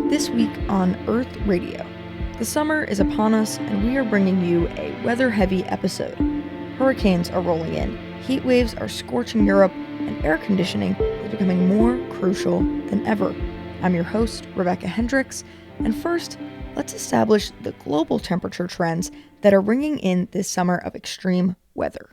This week on Earth Radio. The summer is upon us and we are bringing you a weather-heavy episode. Hurricanes are rolling in, heat waves are scorching Europe, and air conditioning is becoming more crucial than ever. I'm your host, Rebekah Hendricks, and first, let's establish the global temperature trends that are ringing in this summer of extreme weather.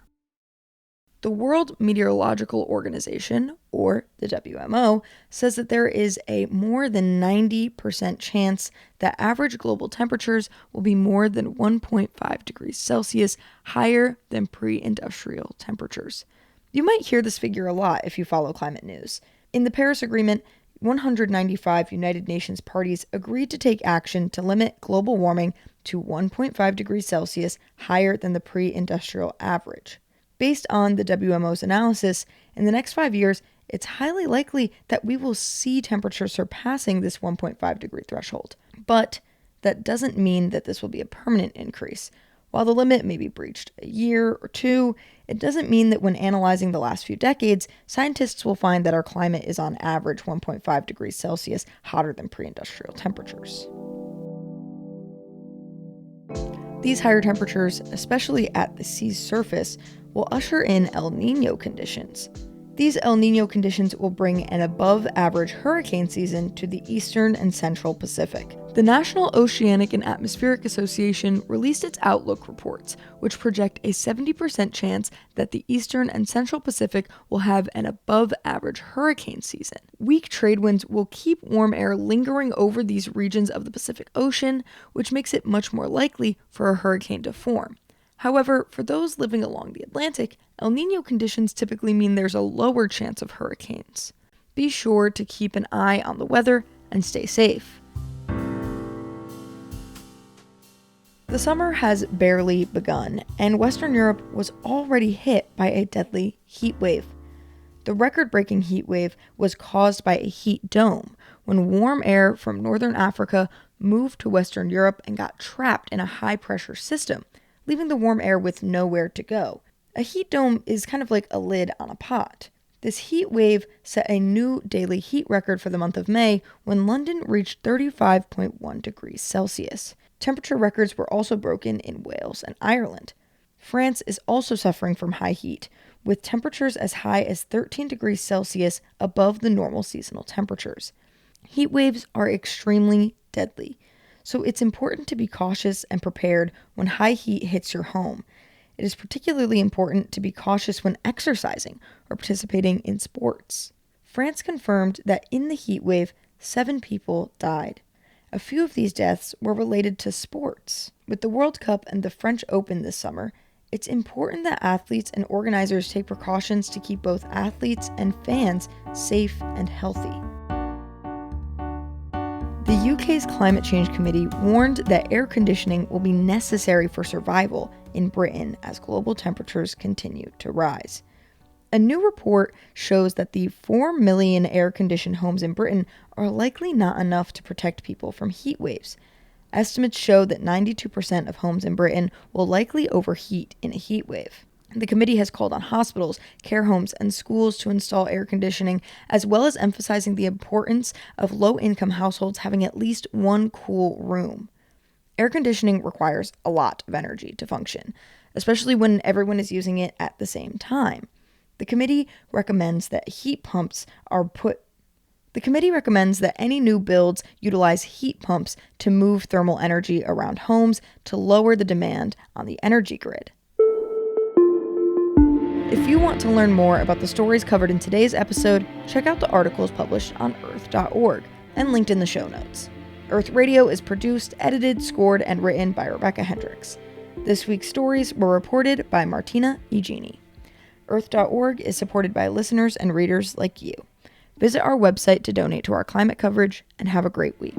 The World Meteorological Organization, or the WMO, says that there is a more than 90% chance that average global temperatures will be more than 1.5 degrees Celsius higher than pre-industrial temperatures. You might hear this figure a lot if you follow climate news. In the Paris Agreement, 195 United Nations parties agreed to take action to limit global warming to 1.5 degrees Celsius higher than the pre-industrial average. Based on the WMO's analysis, in the next 5 years, it's highly likely that we will see temperatures surpassing this 1.5 degree threshold. But that doesn't mean that this will be a permanent increase. While the limit may be breached a year or two, it doesn't mean that when analyzing the last few decades, scientists will find that our climate is on average 1.5 degrees Celsius hotter than pre-industrial temperatures. These higher temperatures, especially at the sea's surface, will usher in El Niño conditions. These El Niño conditions will bring an above-average hurricane season to the Eastern and Central Pacific. The National Oceanic and Atmospheric Association released its Outlook reports, which project a 70% chance that the Eastern and Central Pacific will have an above-average hurricane season. Weak trade winds will keep warm air lingering over these regions of the Pacific Ocean, which makes it much more likely for a hurricane to form. However, for those living along the Atlantic, El Niño conditions typically mean there's a lower chance of hurricanes. Be sure to keep an eye on the weather and stay safe. The summer has barely begun, and Western Europe was already hit by a deadly heat wave. The record-breaking heat wave was caused by a heat dome, when warm air from northern Africa moved to Western Europe and got trapped in a high-pressure system, leaving the warm air with nowhere to go. A heat dome is kind of like a lid on a pot. This heat wave set a new daily heat record for the month of May when London reached 35.1 degrees Celsius. Temperature records were also broken in Wales and Ireland. France is also suffering from high heat, with temperatures as high as 13 degrees Celsius above the normal seasonal temperatures. Heat waves are extremely deadly, so it's important to be cautious and prepared when high heat hits your home. It is particularly important to be cautious when exercising or participating in sports. France confirmed that in the heat wave, 7 people died. A few of these deaths were related to sports. With the World Cup and the French Open this summer, it's important that athletes and organizers take precautions to keep both athletes and fans safe and healthy. The UK's Climate Change Committee warned that air conditioning will be necessary for survival in Britain as global temperatures continue to rise. A new report shows that the 4 million air-conditioned homes in Britain are likely not enough to protect people from heat waves. Estimates show that 92% of homes in Britain will likely overheat in a heat wave. The committee has called on hospitals, care homes, and schools to install air conditioning, as well as emphasizing the importance of low-income households having at least one cool room. Air conditioning requires a lot of energy to function, especially when everyone is using it at the same time. The committee recommends that any new builds utilize heat pumps to move thermal energy around homes to lower the demand on the energy grid. If you want to learn more about the stories covered in today's episode, check out the articles published on earth.org and linked in the show notes. Earth Radio is produced, edited, scored, and written by Rebekah Hendricks. This week's stories were reported by Martina Igini. Earth.org is supported by listeners and readers like you. Visit our website to donate to our climate coverage, and have a great week.